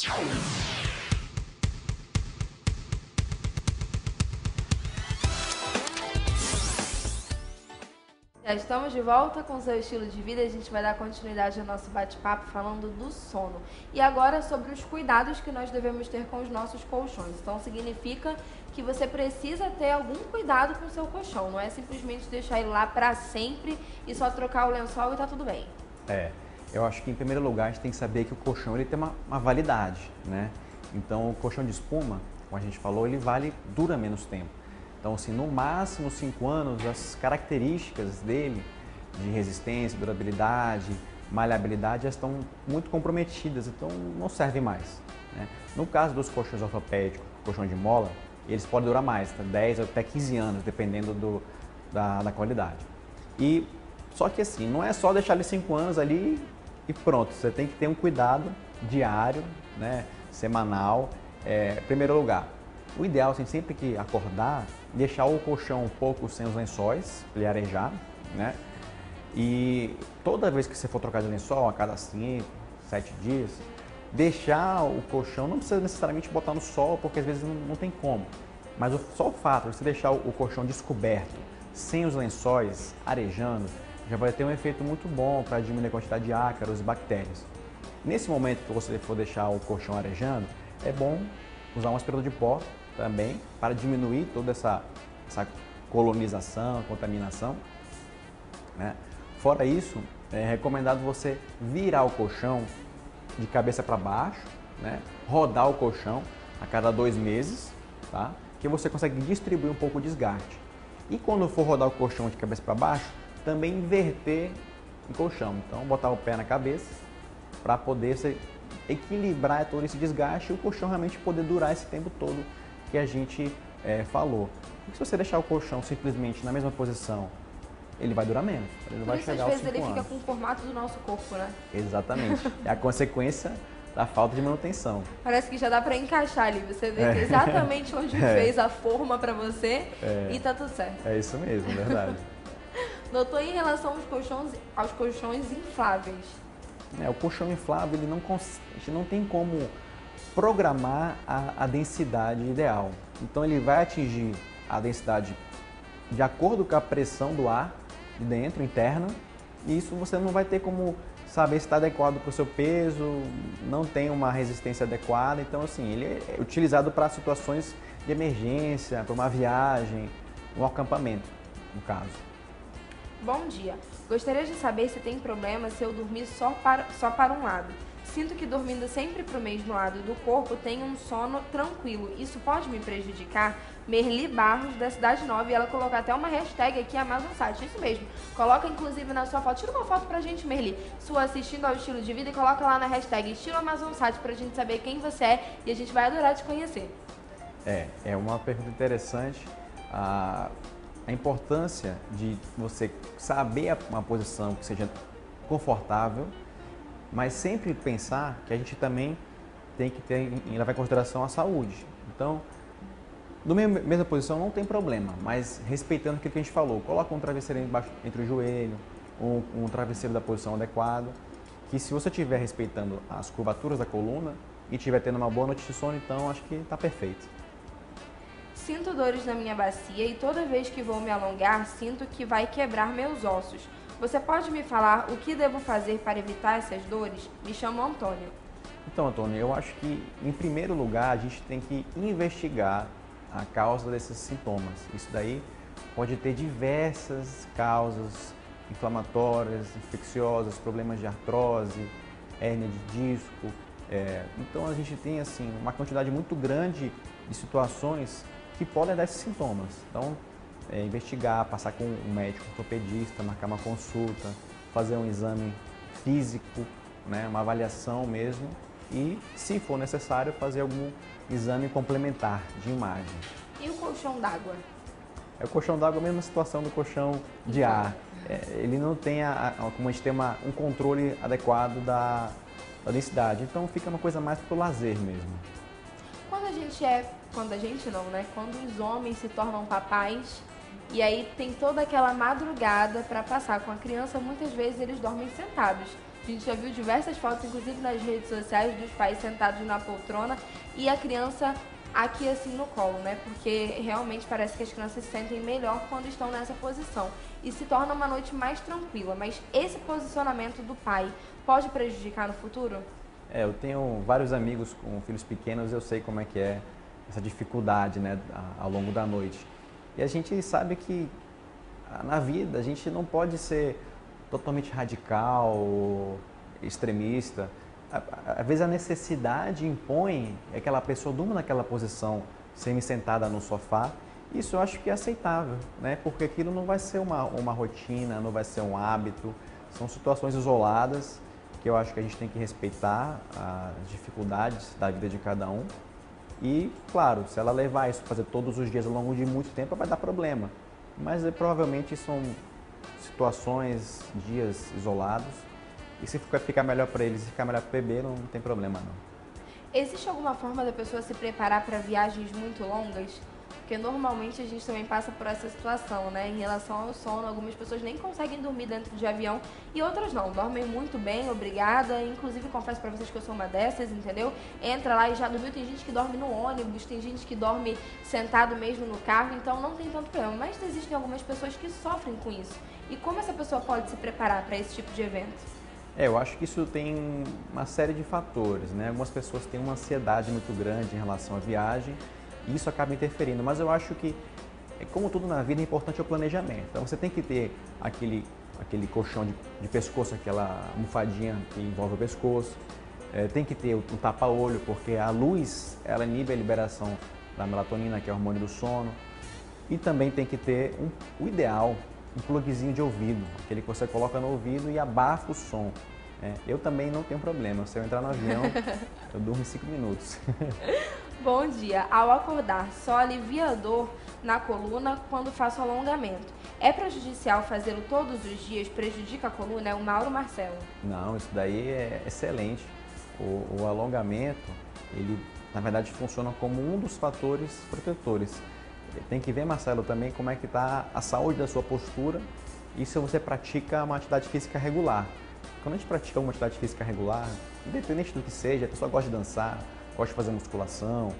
Já estamos de volta com o seu estilo de vida e a gente vai dar continuidade ao nosso bate-papo falando do sono. E agora sobre os cuidados que nós devemos ter com os nossos colchões. Então significa que você precisa ter algum cuidado com o seu colchão. Não é simplesmente deixar ele lá para sempre e só trocar o lençol e tá tudo bem. Eu acho que em primeiro lugar a gente tem que saber que o colchão ele tem uma validade, né? Então o colchão de espuma, como a gente falou, ele dura menos tempo. Então, assim, no máximo 5 anos, as características dele, de resistência, durabilidade, maleabilidade, já estão muito comprometidas, então não servem mais, né? No caso dos colchões ortopédicos, colchão de mola, eles podem durar mais, tá? 10 até 15 anos, dependendo da qualidade. Só que assim, não é só deixar ele 5 anos ali e pronto, você tem que ter um cuidado diário, né, semanal. Em primeiro lugar, o ideal, assim, sempre que acordar, deixar o colchão um pouco sem os lençóis, para ele arejar, né? E toda vez que você for trocar de lençol, a cada 5, 7 dias, deixar o colchão, não precisa necessariamente botar no sol, porque às vezes não tem como. Mas só o fato de você deixar o colchão descoberto, sem os lençóis, arejando, já vai ter um efeito muito bom para diminuir a quantidade de ácaros e bactérias. Nesse momento que você for deixar o colchão arejando, é bom usar um aspirador de pó também, para diminuir toda essa colonização, contaminação, né? Fora isso, é recomendado você virar o colchão de cabeça para baixo, né? Rodar o colchão a cada 2 meses, tá? Que você consegue distribuir um pouco o desgaste. E quando for rodar o colchão de cabeça para baixo, também inverter o colchão. Então, botar o pé na cabeça para poder equilibrar todo esse desgaste e o colchão realmente poder durar esse tempo todo que a gente falou. Porque se você deixar o colchão simplesmente na mesma posição, ele vai durar menos. Ele não vai chegar aos 5 anos. Às vezes ele fica com o formato do nosso corpo, né? Exatamente. É a consequência da falta de manutenção. Parece que já dá para encaixar ali. Você vê exatamente onde fez a forma para você e tá tudo certo. É isso mesmo, verdade. Doutor, em relação aos colchões infláveis. O colchão inflável, a gente não tem como programar a densidade ideal. Então ele vai atingir a densidade de acordo com a pressão do ar de dentro, interna, e isso você não vai ter como saber se está adequado para o seu peso, não tem uma resistência adequada. Então, assim, ele é utilizado para situações de emergência, para uma viagem, um acampamento, no caso. Bom dia. Gostaria de saber se tem problema se eu dormir só para um lado. Sinto que dormindo sempre para o mesmo lado do corpo tenho um sono tranquilo. Isso pode me prejudicar? Merli Barros, da Cidade Nova, e ela colocou até uma hashtag aqui, AmazonSat. Isso mesmo. Coloca inclusive na sua foto. Tira uma foto pra gente, Merli, sua assistindo ao estilo de vida, e coloca lá na hashtag estilo AmazonSat pra gente saber quem você é e a gente vai adorar te conhecer. É uma pergunta interessante. A importância de você saber uma posição que seja confortável, mas sempre pensar que a gente também tem que levar em consideração a saúde. Então, na mesma posição não tem problema, mas respeitando aquilo que a gente falou, coloca um travesseiro embaixo, entre o joelho, um travesseiro da posição adequada, que se você estiver respeitando as curvaturas da coluna e estiver tendo uma boa noite de sono, então acho que está perfeito. Sinto dores na minha bacia e toda vez que vou me alongar, sinto que vai quebrar meus ossos. Você pode me falar o que devo fazer para evitar essas dores? Me chamo Antônio. Então, Antônio, eu acho que, em primeiro lugar, a gente tem que investigar a causa desses sintomas. Isso daí pode ter diversas causas inflamatórias, infecciosas, problemas de artrose, hérnia de disco. Então, a gente tem assim uma quantidade muito grande de situações que podem dar esses sintomas. Então, investigar, passar com um médico ortopedista, marcar uma consulta, fazer um exame físico, né, uma avaliação mesmo, e, se for necessário, fazer algum exame complementar de imagem. E o colchão d'água? O colchão d'água é a mesma situação do colchão de ar. Ele não tem, como a gente tem um controle adequado da densidade, então fica uma coisa mais para o lazer mesmo. Quando os homens se tornam papais, e aí tem toda aquela madrugada para passar com a criança, muitas vezes eles dormem sentados, gente já viu diversas fotos, inclusive nas redes sociais, dos pais sentados na poltrona e a criança aqui assim no colo, né? Porque realmente parece que as crianças se sentem melhor quando estão nessa posição e se torna uma noite mais tranquila. Mas esse posicionamento do pai pode prejudicar no futuro? Eu tenho vários amigos com filhos pequenos, eu sei como é que é essa dificuldade, né, ao longo da noite. E a gente sabe que na vida a gente não pode ser totalmente radical, extremista. Às vezes a necessidade impõe que aquela pessoa durma naquela posição, semi-sentada no sofá. Isso eu acho que é aceitável, né? Porque aquilo não vai ser uma rotina, não vai ser um hábito. São situações isoladas que eu acho que a gente tem que respeitar as dificuldades da vida de cada um. E, claro, se ela levar isso para fazer todos os dias ao longo de muito tempo, vai dar problema. Mas provavelmente são situações, dias isolados. E se ficar melhor para eles e ficar melhor para o bebê, não tem problema não. Existe alguma forma da pessoa se preparar para viagens muito longas? Porque normalmente a gente também passa por essa situação, né? Em relação ao sono, algumas pessoas nem conseguem dormir dentro de avião e outras não, dormem muito bem, obrigada. Inclusive, confesso para vocês que eu sou uma dessas, entendeu? Entra lá e já dormiu. Tem gente que dorme no ônibus, tem gente que dorme sentado mesmo no carro, então não tem tanto problema. Mas existem algumas pessoas que sofrem com isso. E como essa pessoa pode se preparar para esse tipo de evento? Eu acho que isso tem uma série de fatores, né? Algumas pessoas têm uma ansiedade muito grande em relação à viagem e isso acaba interferindo, mas eu acho que, como tudo na vida, é importante o planejamento. Então você tem que ter aquele colchão de pescoço, aquela almofadinha que envolve o pescoço, tem que ter um tapa-olho, porque a luz, ela inibe a liberação da melatonina, que é o hormônio do sono, e também tem que ter, o ideal, um plugzinho de ouvido, aquele que você coloca no ouvido e abafa o som. Eu também não tenho problema, se eu entrar no avião, eu durmo em 5 minutos. Bom dia. Ao acordar, só alivia a dor na coluna quando faço alongamento. É prejudicial fazê-lo todos os dias? Prejudica a coluna? É o Mauro Marcelo. Não, isso daí é excelente. O alongamento, ele na verdade funciona como um dos fatores protetores. Tem que ver, Marcelo, também como é que está a saúde da sua postura e se você pratica uma atividade física regular. Quando a gente pratica uma atividade física regular, independente do que seja, a pessoa gosta de dançar, gosta de fazer musculação,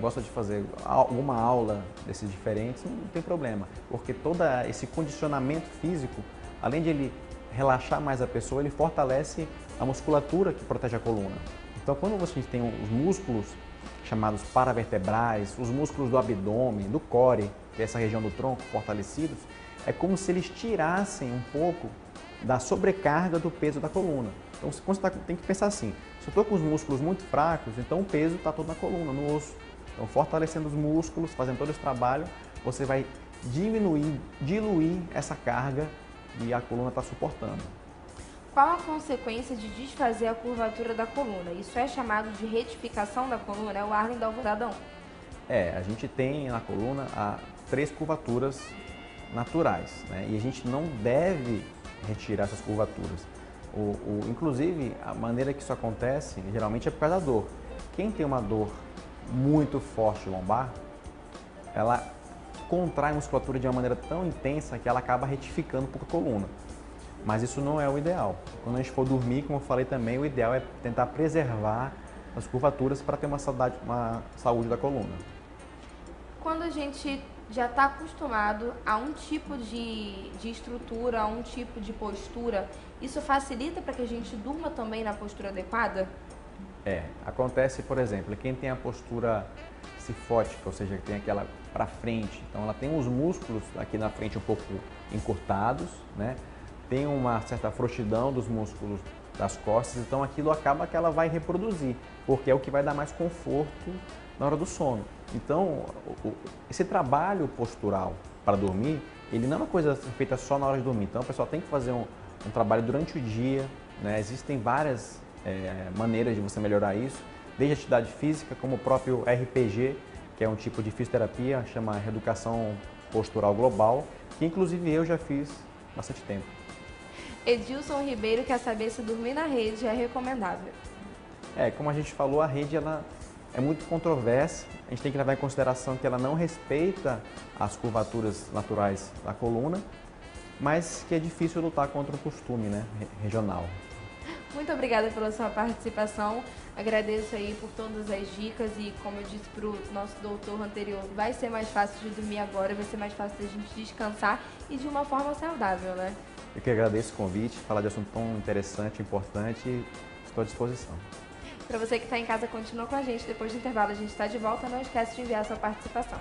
gosta de fazer alguma aula desses diferentes, não tem problema, porque todo esse condicionamento físico, além de ele relaxar mais a pessoa, ele fortalece a musculatura que protege a coluna. Então, quando você tem os músculos chamados paravertebrais, os músculos do abdômen, do core, que é essa região do tronco, fortalecidos, é como se eles tirassem um pouco da sobrecarga do peso da coluna. Então, você tem que pensar assim, se eu estou com os músculos muito fracos, então o peso está todo na coluna, no osso. Então, fortalecendo os músculos, fazendo todo esse trabalho, você vai diluir essa carga e a coluna está suportando. Qual a consequência de desfazer a curvatura da coluna? Isso é chamado de retificação da coluna? É o Arlen da Alvoradão. A gente tem na coluna 3 curvaturas naturais, né? E a gente não deve retirar essas curvaturas. Inclusive, a maneira que isso acontece, geralmente é por causa da dor. Quem tem uma dor muito forte lombar, ela contrai a musculatura de uma maneira tão intensa que ela acaba retificando por coluna. Mas isso não é o ideal. Quando a gente for dormir, como eu falei também, o ideal é tentar preservar as curvaturas para ter uma saúde da coluna. Quando a gente já está acostumado a um tipo de estrutura, a um tipo de postura, isso facilita para que a gente durma também na postura adequada? Acontece, por exemplo, quem tem a postura cifótica, ou seja, que tem aquela para frente, então ela tem os músculos aqui na frente um pouco encurtados, né? Tem uma certa frouxidão dos músculos das costas, então aquilo acaba que ela vai reproduzir, porque é o que vai dar mais conforto na hora do sono. Então, esse trabalho postural para dormir, ele não é uma coisa feita só na hora de dormir. Então, o pessoal tem que fazer um trabalho durante o dia, né? Existem várias maneiras de você melhorar isso, desde a atividade física, como o próprio RPG, que é um tipo de fisioterapia, chama Reeducação Postural Global, que inclusive eu já fiz bastante tempo. Edilson Ribeiro quer saber se dormir na rede é recomendável. Como a gente falou, a rede ela é muito controversa. A gente tem que levar em consideração que ela não respeita as curvaturas naturais da coluna, mas que é difícil lutar contra o costume, né, regional. Muito obrigada pela sua participação. Agradeço aí por todas as dicas e, como eu disse para o nosso doutor anterior, vai ser mais fácil de dormir agora, vai ser mais fácil da gente descansar e de uma forma saudável, né? Eu que agradeço o convite, falar de assunto tão interessante, importante, estou à disposição. Para você que está em casa, continua com a gente. Depois do intervalo a gente está de volta. Não esquece de enviar sua participação.